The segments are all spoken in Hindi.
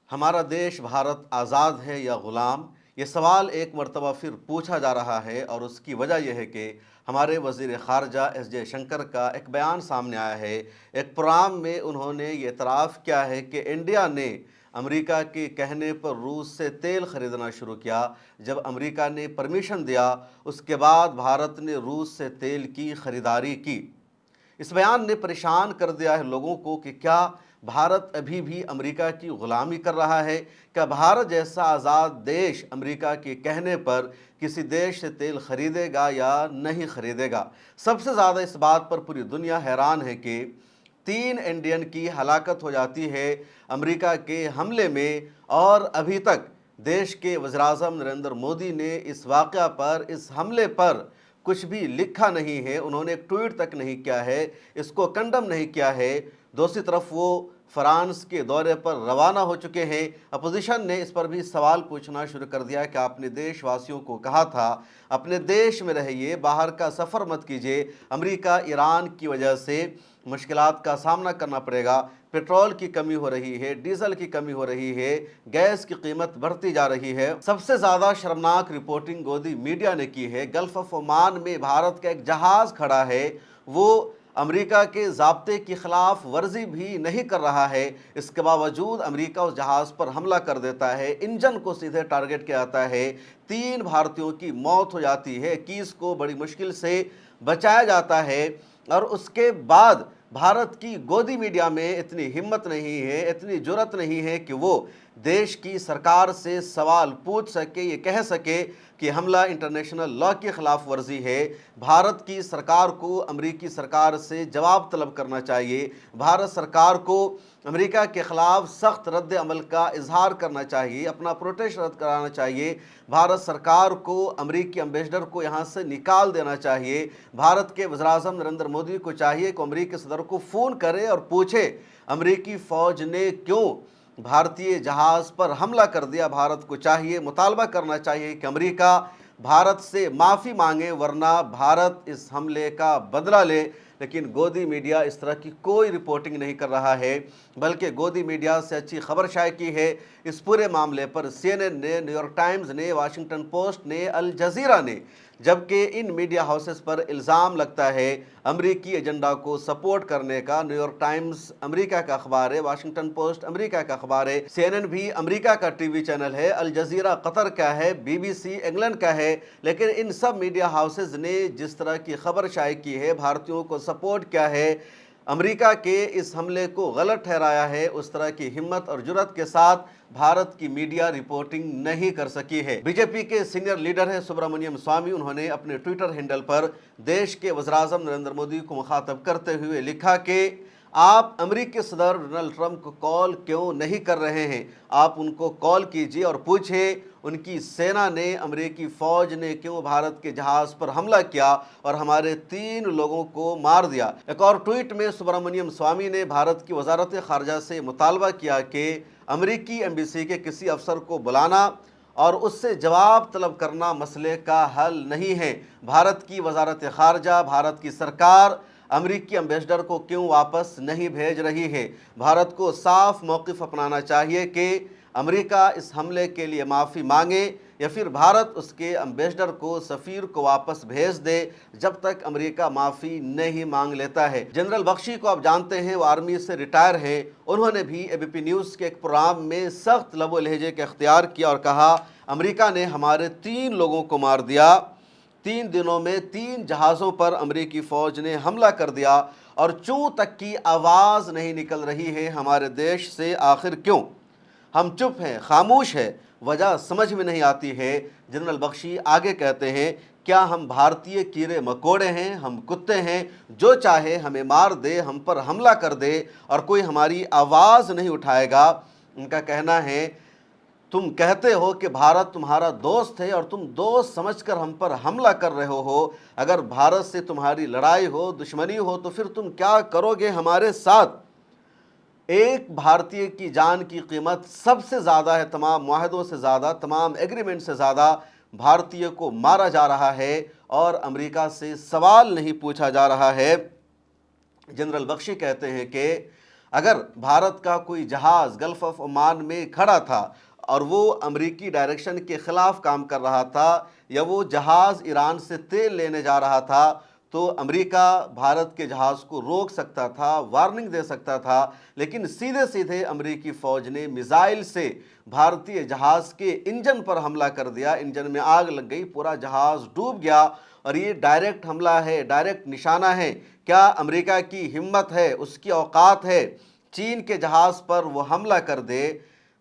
हमारा देश भारत आज़ाद है या ग़ुलाम? ये सवाल एक मरतबा फिर पूछा जा रहा है और उसकी वजह यह है कि हमारे वज़ीर ख़ारजा एस जयशंकर का एक बयान सामने आया है। एक प्रोग्राम में उन्होंने ये एतराफ़ किया है कि इंडिया ने अमेरिका के कहने पर रूस से तेल ख़रीदना शुरू किया। जब अमेरिका ने परमिशन दिया, उसके बाद भारत ने रूस से तेल की ख़रीदारी की। इस बयान ने परेशान कर दिया है लोगों को कि क्या भारत अभी भी अमेरिका की ग़ुलामी कर रहा है? क्या भारत जैसा आज़ाद देश अमेरिका के कहने पर किसी देश से तेल खरीदेगा या नहीं खरीदेगा? सबसे ज़्यादा इस बात पर पूरी दुनिया हैरान है कि 3 इंडियन की हलाकत हो जाती है अमेरिका के हमले में, और अभी तक देश के वज़ीर-ए-आज़म नरेंद्र मोदी ने इस वाक़या पर, इस हमले पर कुछ भी लिखा नहीं है। उन्होंने एक ट्वीट तक नहीं किया है, इसको कंडम नहीं किया है। दूसरी तरफ वो फ्रांस के दौरे पर रवाना हो चुके हैं। अपोजिशन ने इस पर भी सवाल पूछना शुरू कर दिया कि आपने देशवासियों को कहा था अपने देश में रहिए, बाहर का सफ़र मत कीजिए। अमेरिका ईरान की वजह से मुश्किलात का सामना करना पड़ेगा। पेट्रोल की कमी हो रही है, डीजल की कमी हो रही है, गैस की कीमत बढ़ती जा रही है। सबसे ज़्यादा शर्मनाक रिपोर्टिंग गोदी मीडिया ने की है। गल्फ ऑफ ओमान में भारत का एक जहाज़ खड़ा है, वो अमेरिका के ज़ाब्ते की खिलाफ वर्जी भी नहीं कर रहा है। इसके बावजूद अमेरिका उस जहाज़ पर हमला कर देता है, इंजन को सीधे टारगेट किया जाता है। 3 भारतीयों की मौत हो जाती है, 21 को बड़ी मुश्किल से बचाया जाता है। और उसके बाद भारत की गोदी मीडिया में इतनी हिम्मत नहीं है, इतनी जुर्रत नहीं है कि वो देश की सरकार से सवाल पूछ सके, ये कह सके कि हमला इंटरनेशनल लॉ की खिलाफ वर्जी है। भारत की सरकार को अमेरिकी सरकार से जवाब तलब करना चाहिए। भारत सरकार को अमेरिका के ख़िलाफ़ सख्त रद्द अमल का इजहार करना चाहिए, अपना प्रोटेस्ट रद्द कराना चाहिए। भारत सरकार को अमेरिकी एम्बेसडर को यहाँ से निकाल देना चाहिए। भारत के वज़ीर-ए-आज़म नरेंद्र मोदी को चाहिए कि अमेरिकी सदर को फ़ोन करे और पूछे अमेरिकी फ़ौज ने क्यों भारतीय जहाज़ पर हमला कर दिया। भारत को चाहिए, मुतालबा करना चाहिए कि अमेरिका भारत से माफ़ी मांगे, वरना भारत इस हमले का बदला ले। लेकिन गोदी मीडिया इस तरह की कोई रिपोर्टिंग नहीं कर रहा है, बल्कि गोदी मीडिया से अच्छी खबर शाये की है इस पूरे मामले पर CNN ने, न्यूयॉर्क टाइम्स ने, वाशिंगटन पोस्ट ने, अल जज़ीरा ने। जबकि इन मीडिया हाउसेस पर इल्ज़ाम लगता है अमरीकी एजेंडा को सपोर्ट करने का। न्यूयॉर्क टाइम्स अमेरिका का अखबार है, वाशिंगटन पोस्ट अमेरिका का अखबार है, CNN भी अमेरिका का टीवी चैनल है, अल जज़ीरा कतर का है, BBC इंग्लैंड का है। लेकिन इन सब मीडिया हाउसेस ने जिस तरह की खबर शाये की है, भारतीयों को सपोर्ट किया है, अमेरिका के इस हमले को गलत ठहराया है, उस तरह की हिम्मत और जुर्रत के साथ भारत की मीडिया रिपोर्टिंग नहीं कर सकी है। बीजेपी के सीनियर लीडर है सुब्रमण्यम स्वामी, उन्होंने अपने ट्विटर हैंडल पर देश के वज़ीर-ए-आज़म नरेंद्र मोदी को मुखातब करते हुए लिखा कि आप अमेरिकी सदर डोनाल्ड ट्रंप को कॉल क्यों नहीं कर रहे हैं? आप उनको कॉल कीजिए और पूछिए उनकी सेना ने, अमेरिकी फ़ौज ने क्यों भारत के जहाज़ पर हमला किया और हमारे 3 लोगों को मार दिया। एक और ट्वीट में सुब्रमण्यम स्वामी ने भारत की वजारत ख़ारजा से मुतालबा किया कि अमेरिकी एम्बेसी के किसी अफसर को बुलाना और उससे जवाब तलब करना मसले का हल नहीं है। भारत की वजारत ख़ारजा, भारत की सरकार अमेरिकी एम्बेसडर को क्यों वापस नहीं भेज रही है? भारत को साफ मौक़िफ़ अपनाना चाहिए कि अमेरिका इस हमले के लिए माफ़ी मांगे या फिर भारत उसके एम्बेसडर को, सफ़ीर को वापस भेज दे, जब तक अमेरिका माफ़ी नहीं मांग लेता है। जनरल बख्शी को आप जानते हैं, वो आर्मी से रिटायर हैं। उन्होंने भी ABP न्यूज़ के एक प्रोग्राम में सख्त लबो लहजे का इख्तियार किया और कहा अमेरिका ने हमारे 3 लोगों को मार दिया। 3 दिनों में 3 जहाज़ों पर अमेरिकी फ़ौज ने हमला कर दिया और चूं तक की आवाज़ नहीं निकल रही है हमारे देश से। आखिर क्यों हम चुप हैं, खामोश है? वजह समझ में नहीं आती है। जनरल बख्शी आगे कहते हैं, क्या हम भारतीय कीड़े मकोड़े हैं? हम कुत्ते हैं? जो चाहे हमें मार दे, हम पर हमला कर दे और कोई हमारी आवाज़ नहीं उठाएगा। उनका कहना है, तुम कहते हो कि भारत तुम्हारा दोस्त है और तुम दोस्त समझकर हम पर हमला कर रहे हो। अगर भारत से तुम्हारी लड़ाई हो, दुश्मनी हो, तो फिर तुम क्या करोगे हमारे साथ? एक भारतीय की जान की कीमत सबसे ज़्यादा है, तमाम मुआहदों से ज़्यादा, तमाम एग्रीमेंट से ज़्यादा भारतीय को मारा जा रहा है और अमेरिका से सवाल नहीं पूछा जा रहा है। जनरल बख्शी कहते हैं कि अगर भारत का कोई जहाज़ गल्फ ऑफ ओमान में खड़ा था और वो अमेरिकी डायरेक्शन के ख़िलाफ़ काम कर रहा था, या वो जहाज़ ईरान से तेल लेने जा रहा था, तो अमेरिका भारत के जहाज़ को रोक सकता था, वार्निंग दे सकता था। लेकिन सीधे सीधे अमेरिकी फ़ौज ने मिसाइल से भारतीय जहाज़ के इंजन पर हमला कर दिया। इंजन में आग लग गई, पूरा जहाज़ डूब गया। और ये डायरेक्ट हमला है, डायरेक्ट निशाना है। क्या अमेरिका की हिम्मत है, उसकी औकात है, चीन के जहाज़ पर वो हमला कर दे,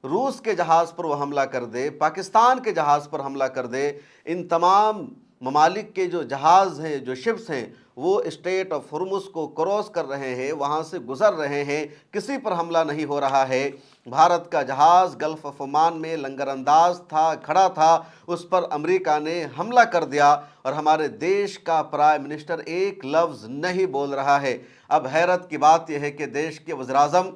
रूस के जहाज़ पर वो हमला कर दे, पाकिस्तान के जहाज़ पर हमला कर दे? इन तमाम ममालिक के जो जहाज़ हैं, जो शिप्स हैं, वो स्ट्रेट ऑफ हुर्मुज़ को क्रॉस कर रहे हैं, वहाँ से गुज़र रहे हैं, किसी पर हमला नहीं हो रहा है। भारत का जहाज़ गल्फ ऑफ ओमान में लंगरअंदाज था, खड़ा था, उस पर अमेरिका ने हमला कर दिया और हमारे देश का प्राइम मिनिस्टर एक लफ्ज़ नहीं बोल रहा है। अब हैरत की बात यह है कि देश के वज़ीर-ए-आज़म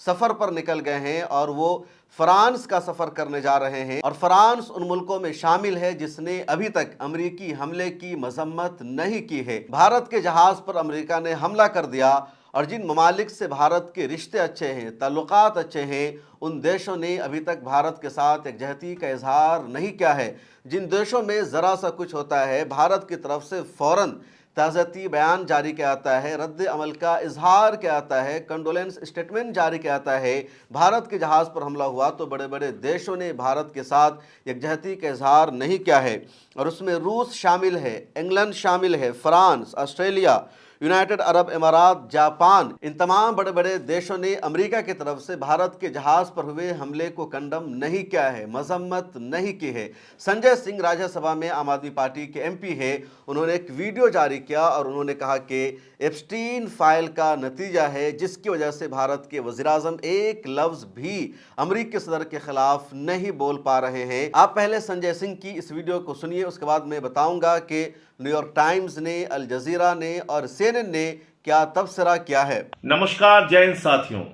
सफ़र पर निकल गए हैं और वो फ्रांस का सफ़र करने जा रहे हैं, और फ्रांस उन मुल्कों में शामिल है जिसने अभी तक अमेरिकी हमले की मजम्मत नहीं की है। भारत के जहाज़ पर अमेरिका ने हमला कर दिया, और जिन ममालिक से भारत के रिश्ते अच्छे हैं, ताल्लुकात अच्छे हैं, उन देशों ने अभी तक भारत के साथ एकजहती का इजहार नहीं किया है। जिन देशों में ज़रा सा कुछ होता है, भारत की तरफ से फ़ौरन ताज़ती बयान जारी किया जाता है, रद्द अमल का इजहार किया जाता है, कंडोलेंस स्टेटमेंट जारी किया जाता है। भारत के जहाज़ पर हमला हुआ तो बड़े बड़े देशों ने भारत के साथ यकजहती का इजहार नहीं किया है, और उसमें रूस शामिल है, इंग्लैंड शामिल है, फ्रांस, ऑस्ट्रेलिया, यूनाइटेड अरब अमारात, जापान। इन तमाम बड़े बड़े देशों ने अमेरिका की तरफ से भारत के जहाज़ पर हुए हमले को कंडम नहीं किया है, मजम्मत नहीं की है। संजय सिंह राज्यसभा में आम आदमी पार्टी के एमपी है, उन्होंने एक वीडियो जारी किया और उन्होंने कहा कि एप्स्टीन फाइल का नतीजा है जिसकी वजह से भारत के वज़ीर-ए-आज़म एक लफ्ज़ भी अमेरिकी सदर के खिलाफ नहीं बोल पा रहे हैं। आप पहले संजय सिंह की इस वीडियो को सुनिए, उसके बाद मैं बताऊंगा कि न्यूयॉर्क टाइम्स ने, अल जजीरा ने और CNN ने क्या तबसरा किया है। नमस्कार, जय हिंद साथियों।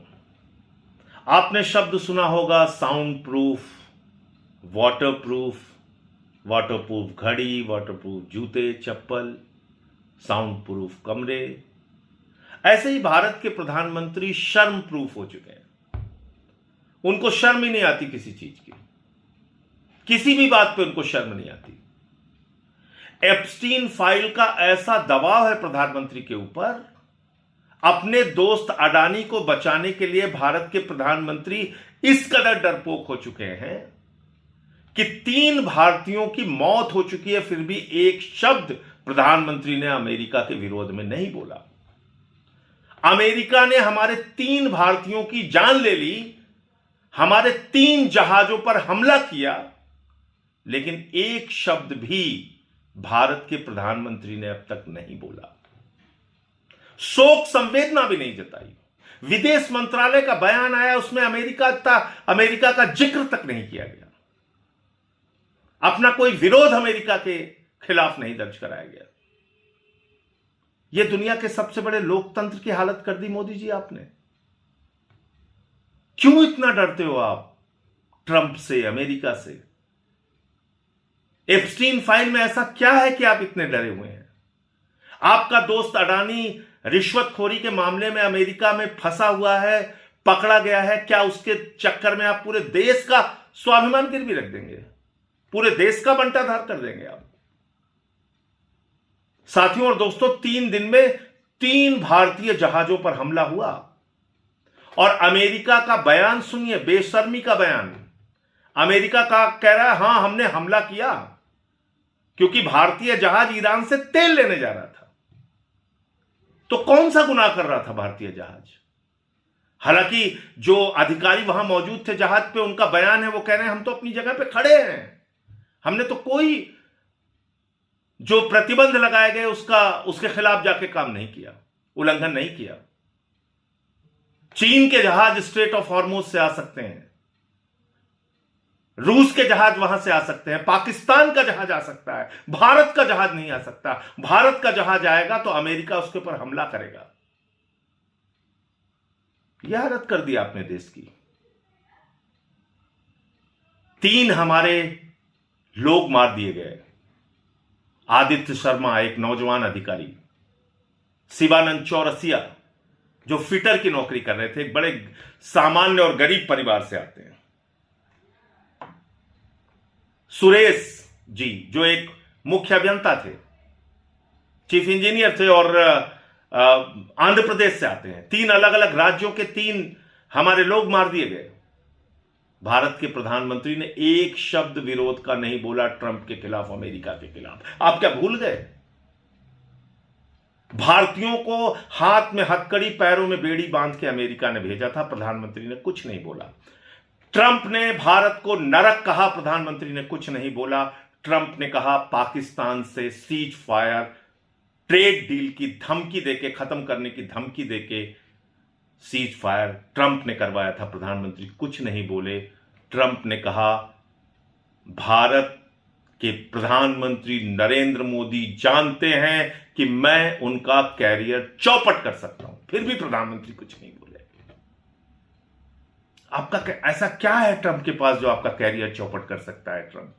आपने शब्द सुना होगा sound proof, water proof, waterproof घड़ी, वाटरप्रूफ जूते चप्पल, साउंड प्रूफ कमरे। ऐसे ही भारत के प्रधानमंत्री शर्म प्रूफ हो चुके हैं। उनको शर्म ही नहीं आती किसी चीज की, किसी भी बात पे उनको शर्म नहीं आती। एप्स्टीन फाइल का ऐसा दबाव है प्रधानमंत्री के ऊपर, अपने दोस्त अडानी को बचाने के लिए भारत के प्रधानमंत्री इस कदर डरपोक हो चुके हैं कि 3 भारतीयों की मौत हो चुकी है, फिर भी एक शब्द प्रधानमंत्री ने अमेरिका के विरोध में नहीं बोला। अमेरिका ने हमारे 3 भारतीयों की जान ले ली, हमारे 3 जहाजों पर हमला किया, लेकिन एक शब्द भी भारत के प्रधानमंत्री ने अब तक नहीं बोला, शोक संवेदना भी नहीं जताई। विदेश मंत्रालय का बयान आया, उसमें अमेरिका का जिक्र तक नहीं किया गया। अपना कोई विरोध अमेरिका के खिलाफ नहीं दर्ज कराया गया। यह दुनिया के सबसे बड़े लोकतंत्र की हालत कर दी मोदी जी आपने। क्यों इतना डरते हो आप ट्रंप से, अमेरिका से? एप्स्टीन फाइल में ऐसा क्या है कि आप इतने डरे हुए हैं? आपका दोस्त अडानी रिश्वतखोरी के मामले में अमेरिका में फंसा हुआ है, पकड़ा गया है। क्या उसके चक्कर में आप पूरे देश का स्वाभिमान गिरवी रख देंगे? पूरे देश का बंटाधार कर देंगे आप? साथियों और दोस्तों, 3 दिन में 3 भारतीय जहाजों पर हमला हुआ, और अमेरिका का बयान सुनिए, बेशर्मी का बयान। अमेरिका का कह रहा है हां हमने हमला किया क्योंकि भारतीय जहाज ईरान से तेल लेने जा रहा था। तो कौन सा गुनाह कर रहा था भारतीय जहाज? हालांकि जो अधिकारी वहां मौजूद थे जहाज पे, उनका बयान है, वो कह रहे हैं हम तो अपनी जगह पे खड़े हैं, हमने तो कोई जो प्रतिबंध लगाए गए उसके खिलाफ जाके काम नहीं किया, उल्लंघन नहीं किया। चीन के जहाज स्ट्रेट ऑफ हॉर्मुज से आ सकते हैं, रूस के जहाज वहां से आ सकते हैं, पाकिस्तान का जहाज आ सकता है, भारत का जहाज नहीं आ सकता। भारत का जहाज आएगा तो अमेरिका उसके ऊपर हमला करेगा। यह हालत कर दी आपने देश की। 3 हमारे लोग मार दिए गए। आदित्य शर्मा, एक नौजवान अधिकारी, शिवानंद चौरसिया, जो फिटर की नौकरी कर रहे थे, एक बड़े सामान्य और गरीब परिवार से आते हैं। सुरेश जी जो एक मुख्य अभियंता थे, चीफ इंजीनियर थे और आंध्र प्रदेश से आते हैं। 3 अलग अलग राज्यों के 3 हमारे लोग मार दिए गए। भारत के प्रधानमंत्री ने एक शब्द विरोध का नहीं बोला ट्रंप के खिलाफ, अमेरिका के खिलाफ। आप क्या भूल गए? भारतीयों को हाथ में हथकड़ी पैरों में बेड़ी बांध के अमेरिका ने भेजा था, प्रधानमंत्री ने कुछ नहीं बोला। ट्रंप ने भारत को नरक कहा, प्रधानमंत्री ने कुछ नहीं बोला। ट्रंप ने कहा पाकिस्तान से सीज फायर ट्रेड डील की धमकी देके, खत्म करने की धमकी देके सीज फायर ट्रंप ने करवाया था, प्रधानमंत्री कुछ नहीं बोले। ट्रंप ने कहा भारत के प्रधानमंत्री नरेंद्र मोदी जानते हैं कि मैं उनका कैरियर चौपट कर सकता हूं, फिर भी प्रधानमंत्री कुछ नहीं बोले। आपका ऐसा क्या है ट्रंप के पास जो आपका कैरियर चौपट कर सकता है? ट्रंप,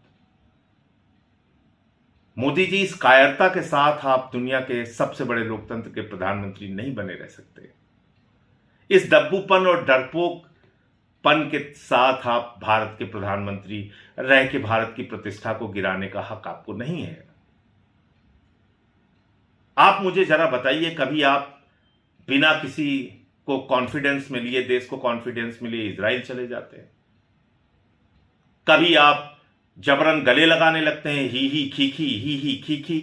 मोदी जी, इस कायरता के साथ आप दुनिया के सबसे बड़े लोकतंत्र के प्रधानमंत्री नहीं बने रह सकते। इस दब्बूपन और डरपोकपन के साथ आप भारत के प्रधानमंत्री रह के भारत की प्रतिष्ठा को गिराने का हक आपको नहीं है। आप मुझे जरा बताइए, कभी आप बिना किसी को कॉन्फिडेंस में लिए, देश को कॉन्फिडेंस में लिए इजराइल चले जाते हैं? कभी आप जबरन गले लगाने लगते हैं, ही खी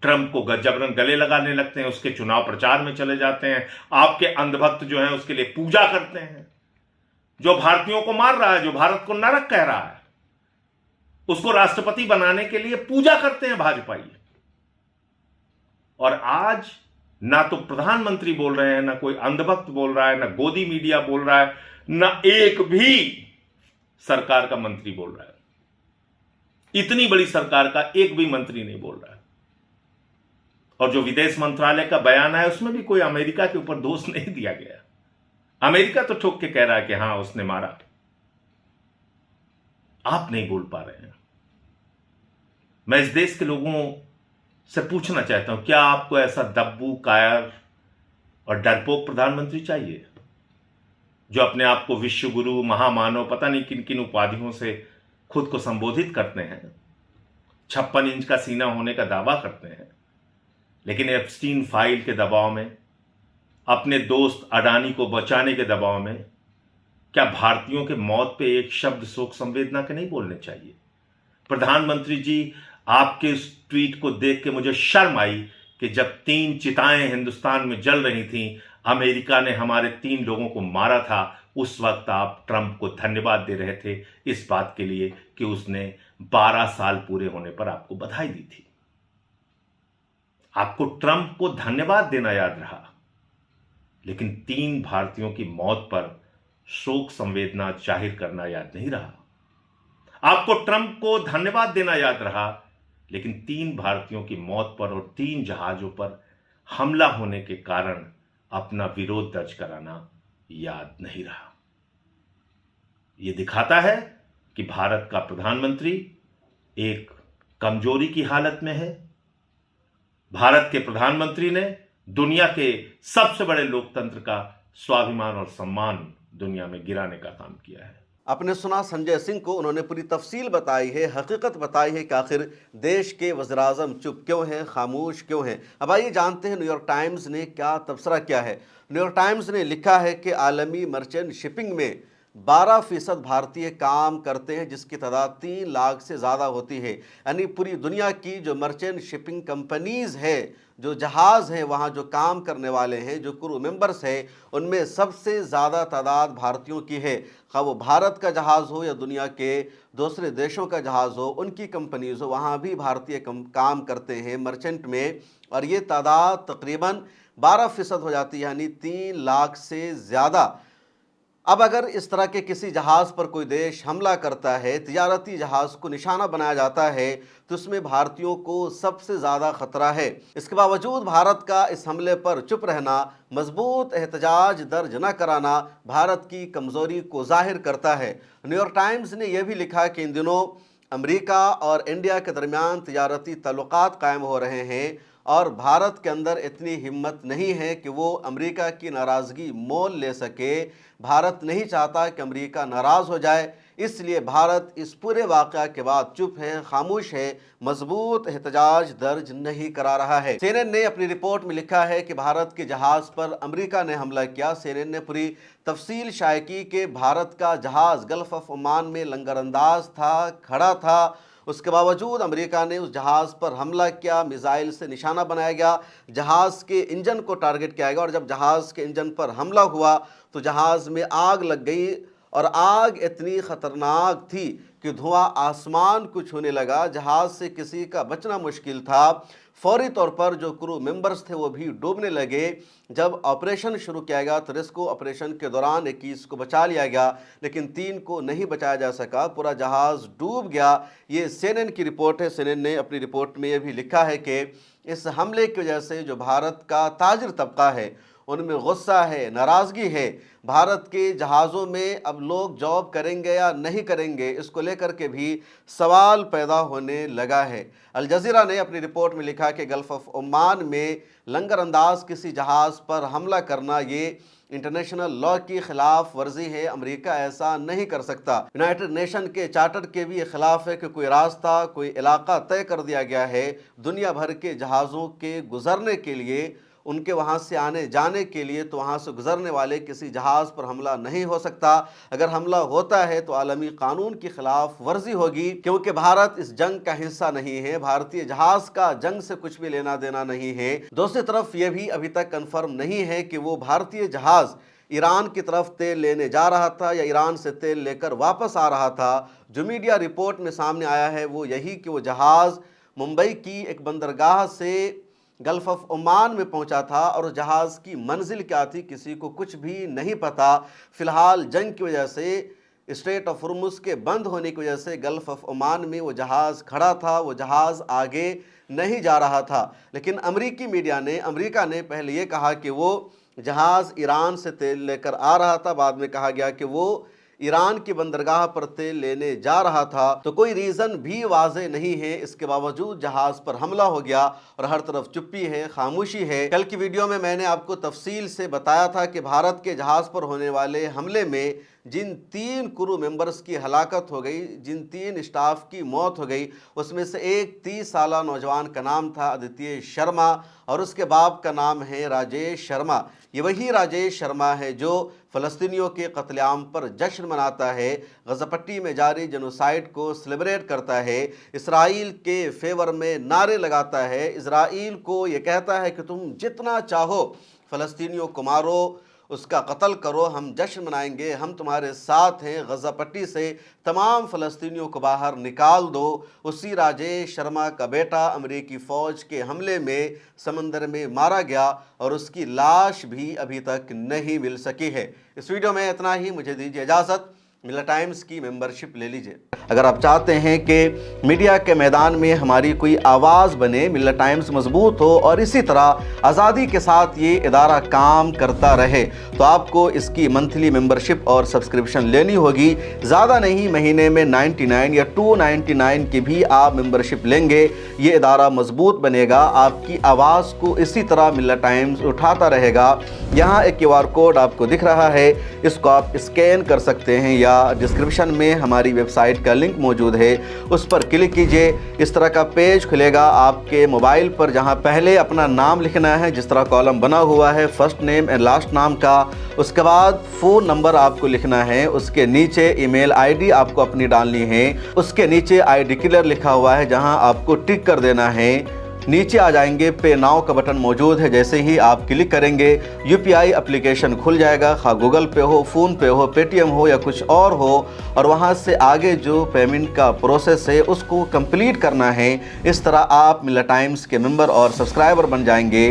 ट्रंप को जबरन गले लगाने लगते हैं, उसके चुनाव प्रचार में चले जाते हैं, आपके अंधभक्त जो हैं उसके लिए पूजा करते हैं। जो भारतीयों को मार रहा है, जो भारत को नरक कह रहा है, उसको राष्ट्रपति बनाने के लिए पूजा करते हैं भाजपाई। और आज ना तो प्रधानमंत्री बोल रहे हैं, ना कोई अंधभक्त बोल रहा है, ना गोदी मीडिया बोल रहा है, ना एक भी सरकार का मंत्री बोल रहा है। इतनी बड़ी सरकार का एक भी मंत्री नहीं बोल रहा है। और जो विदेश मंत्रालय का बयान है उसमें भी कोई अमेरिका के ऊपर दोष नहीं दिया गया। अमेरिका तो ठोक के कह रहा है कि हां उसने मारा। आप नहीं बोल पा रहे हैं। मैं इस देश के लोगों से पूछना चाहता हूं, क्या आपको ऐसा दब्बू, कायर और डरपोक प्रधानमंत्री चाहिए जो अपने आप को विश्व गुरु, महामानव, पता नहीं किन किन उपाधियों से खुद को संबोधित करते हैं, 56 इंच का सीना होने का दावा करते हैं, लेकिन एप्स्टीन फाइल के दबाव में, अपने दोस्त अडानी को बचाने के दबाव में, क्या भारतीयों के मौत पे एक शब्द शोक संवेदना के नहीं बोलने चाहिए? प्रधानमंत्री जी, आपके इस ट्वीट को देख के मुझे शर्म आई कि जब 3 चिताएं हिंदुस्तान में जल रही थीं, अमेरिका ने हमारे 3 लोगों को मारा था, उस वक्त आप ट्रंप को धन्यवाद दे रहे थे इस बात के लिए कि उसने 12 साल पूरे होने पर आपको बधाई दी थी। आपको ट्रंप को धन्यवाद देना याद रहा, लेकिन 3 भारतीयों की मौत पर शोक संवेदना जाहिर करना याद नहीं रहा। आपको ट्रंप को धन्यवाद देना याद रहा, लेकिन 3 भारतीयों की मौत पर और 3 जहाजों पर हमला होने के कारण अपना विरोध दर्ज कराना याद नहीं रहा। यह दिखाता है कि भारत का प्रधानमंत्री एक कमजोरी की हालत में है। भारत के प्रधानमंत्री ने दुनिया के सबसे बड़े लोकतंत्र का स्वाभिमान और सम्मान दुनिया में गिराने का काम किया है। आपने सुना संजय सिंह को, उन्होंने पूरी तफसील बताई है, हकीकत बताई है कि आखिर देश के वज़ीर-ए-आज़म चुप क्यों हैं, खामोश क्यों हैं। अब आइए जानते हैं न्यूयॉर्क टाइम्स ने क्या तबसरा किया है। न्यूयॉर्क टाइम्स ने लिखा है कि आलमी मर्चेंट शिपिंग में 12% भारतीय काम करते हैं, जिसकी तादाद 3 लाख से ज़्यादा होती है। यानी पूरी दुनिया की जो मर्चेंट शिपिंग कंपनीज़ है, जो जहाज़ हैं, वहाँ जो काम करने वाले हैं, जो क्रू मेंबर्स हैं, उनमें सबसे ज़्यादा तादाद भारतीयों की है। खा वो भारत का जहाज़ हो या दुनिया के दूसरे देशों का जहाज़ हो, उनकी कंपनीज़ हो, वहाँ भी भारतीय काम करते हैं मर्चेंट में। और ये तादाद तकरीबन 12% हो जाती है, यानी 3 लाख से ज़्यादा। अब अगर इस तरह के किसी जहाज़ पर कोई देश हमला करता है, तिजारती जहाज़ को निशाना बनाया जाता है, तो इसमें भारतीयों को सबसे ज़्यादा ख़तरा है। इसके बावजूद भारत का इस हमले पर चुप रहना, मजबूत एहतजाज दर्ज न कराना भारत की कमज़ोरी को ज़ाहिर करता है। न्यूयॉर्क टाइम्स ने यह भी लिखा कि इन दिनों अमेरिका और इंडिया के दरमियान तिजारती ताल्लुकात कायम हो रहे हैं और भारत के अंदर इतनी हिम्मत नहीं है कि वो अमेरिका की नाराज़गी मोल ले सके। भारत नहीं चाहता कि अमेरिका नाराज़ हो जाए, इसलिए भारत इस पूरे वाक़या के बाद चुप है, खामोश है, मजबूत एहतजाज दर्ज नहीं करा रहा है। CNN ने अपनी रिपोर्ट में लिखा है कि भारत के जहाज़ पर अमेरिका ने हमला किया। CNN ने पूरी तफसील शाये की कि भारत का जहाज़ गल्फ ऑफ ओमान में लंगरअंदाज था, खड़ा था। उसके बावजूद अमेरिका ने उस जहाज़ पर हमला किया, मिसाइल से निशाना बनाया गया, जहाज़ के इंजन को टारगेट किया गया और जब जहाज़ के इंजन पर हमला हुआ तो जहाज़ में आग लग गई और आग इतनी ख़तरनाक थी कि धुआं आसमान को छूने लगा। जहाज़ से किसी का बचना मुश्किल था। फौरी तौर पर जो क्रू मेंबर्स थे वो भी डूबने लगे। जब ऑपरेशन शुरू किया गया तो रेस्क्यू ऑपरेशन के दौरान 21 को बचा लिया गया, लेकिन 3 को नहीं बचाया जा सका, पूरा जहाज़ डूब गया। ये CNN की रिपोर्ट है। CNN ने अपनी रिपोर्ट में ये भी लिखा है कि इस हमले की वजह से जो भारत का ताजिर तबका है उनमें गुस्सा है, नाराज़गी है। भारत के जहाज़ों में अब लोग जॉब करेंगे या नहीं करेंगे, इसको लेकर के भी सवाल पैदा होने लगा है। अल जज़ीरा ने अपनी रिपोर्ट में लिखा कि गल्फ ऑफ ओमान में लंगरअंदाज किसी जहाज़ पर हमला करना ये इंटरनेशनल लॉ की खिलाफ वर्जी है। अमेरिका ऐसा नहीं कर सकता। यूनाइटेड नेशन के चार्टर के भी ये खिलाफ है कि कोई रास्ता, कोई इलाका तय कर दिया गया है दुनिया भर के जहाज़ों के गुजरने के लिए, उनके वहाँ से आने जाने के लिए, तो वहाँ से गुजरने वाले किसी जहाज़ पर हमला नहीं हो सकता। अगर हमला होता है तो आलमी कानून की खिलाफ वर्जी होगी, क्योंकि भारत इस जंग का हिस्सा नहीं है। भारतीय जहाज़ का जंग से कुछ भी लेना देना नहीं है। दूसरी तरफ यह भी अभी तक कन्फर्म नहीं है कि वो भारतीय जहाज़ ईरान की तरफ तेल लेने जा रहा था या ईरान से तेल लेकर वापस आ रहा था। जो मीडिया रिपोर्ट में सामने आया है वो यही कि वो जहाज़ मुंबई की एक बंदरगाह से गल्फ ऑफ ओमान में पहुंचा था और जहाज़ की मंजिल क्या थी किसी को कुछ भी नहीं पता। फ़िलहाल जंग की वजह से, स्ट्रेट ऑफ हुर्मुज़ के बंद होने की वजह से गल्फ ऑफ ओमान में वो जहाज़ खड़ा था, वो जहाज़ आगे नहीं जा रहा था। लेकिन अमरीकी मीडिया ने, अमेरिका ने पहले ये कहा कि वो जहाज़ ईरान से तेल लेकर आ रहा था, बाद में कहा गया कि वो ईरान की बंदरगाह पर तेल लेने जा रहा था। तो कोई रीज़न भी वाज़े नहीं है, इसके बावजूद जहाज़ पर हमला हो गया और हर तरफ चुप्पी है, खामोशी है। कल की वीडियो में मैंने आपको तफसील से बताया था कि भारत के जहाज़ पर होने वाले हमले में जिन 3 क्रू मेंबर्स की हलाकत हो गई, जिन 3 स्टाफ की मौत हो गई, उसमें से एक 30 साला नौजवान का नाम था आदित्य शर्मा और उसके बाप का नाम है राजेश शर्मा। ये वही राजेश शर्मा है जो फ़लस्तीनियों के कत्लेआम पर जश्न मनाता है, गज़ा पट्टी में जारी जेनोसाइड को सेलिब्रेट करता है, इसराइल के फेवर में नारे लगाता है, इसराइल को ये कहता है कि तुम जितना चाहो फ़लस्तीनियों को मारो, उसका कत्ल करो, हम जश्न मनाएंगे, हम तुम्हारे साथ हैं, गज़ा पट्टी से तमाम फ़लस्तीनियों को बाहर निकाल दो। उसी राजेश शर्मा का बेटा अमेरिकी फ़ौज के हमले में समंदर में मारा गया और उसकी लाश भी अभी तक नहीं मिल सकी है। इस वीडियो में इतना ही, मुझे दीजिए इजाज़त। मिल्ला टाइम्स की मेंबरशिप ले लीजिए। अगर आप चाहते हैं कि मीडिया के मैदान में हमारी कोई आवाज़ बने, मिल्ला टाइम्स मजबूत हो और इसी तरह आज़ादी के साथ ये इदारा काम करता रहे, तो आपको इसकी मंथली मेंबरशिप और सब्सक्रिप्शन लेनी होगी। ज़्यादा नहीं, महीने में 99 या 299 की भी आप मेंबरशिप लेंगे, ये इदारा मजबूत बनेगा। आपकी आवाज़ को इसी तरह मिल्ला टाइम्स उठाता रहेगा। यहाँ एक QR कोड आपको दिख रहा है, इसको आप स्कैन कर सकते हैं या डिस्क्रिप्शन में हमारी वेबसाइट का लिंक मौजूद है, उस पर क्लिक कीजिए। इस तरह का पेज खुलेगा आपके मोबाइल पर, जहां पहले अपना नाम लिखना है, जिस तरह कॉलम बना हुआ है फर्स्ट नेम एंड लास्ट नाम का। उसके बाद फ़ोन नंबर आपको लिखना है, उसके नीचे ईमेल ID आपको अपनी डालनी है, उसके नीचे आई डिक्लेयर लिखा हुआ है जहां आपको टिक कर देना है। नीचे आ जाएंगे, पे नाउ का बटन मौजूद है, जैसे ही आप क्लिक करेंगे UPI एप्लीकेशन खुल जाएगा, खा गूगल पे हो, फ़ोन पे हो, पेटीएम हो या कुछ और हो, और वहां से आगे जो पेमेंट का प्रोसेस है उसको कंप्लीट करना है। इस तरह आप मिल्ला टाइम्स के मेंबर और सब्सक्राइबर बन जाएंगे।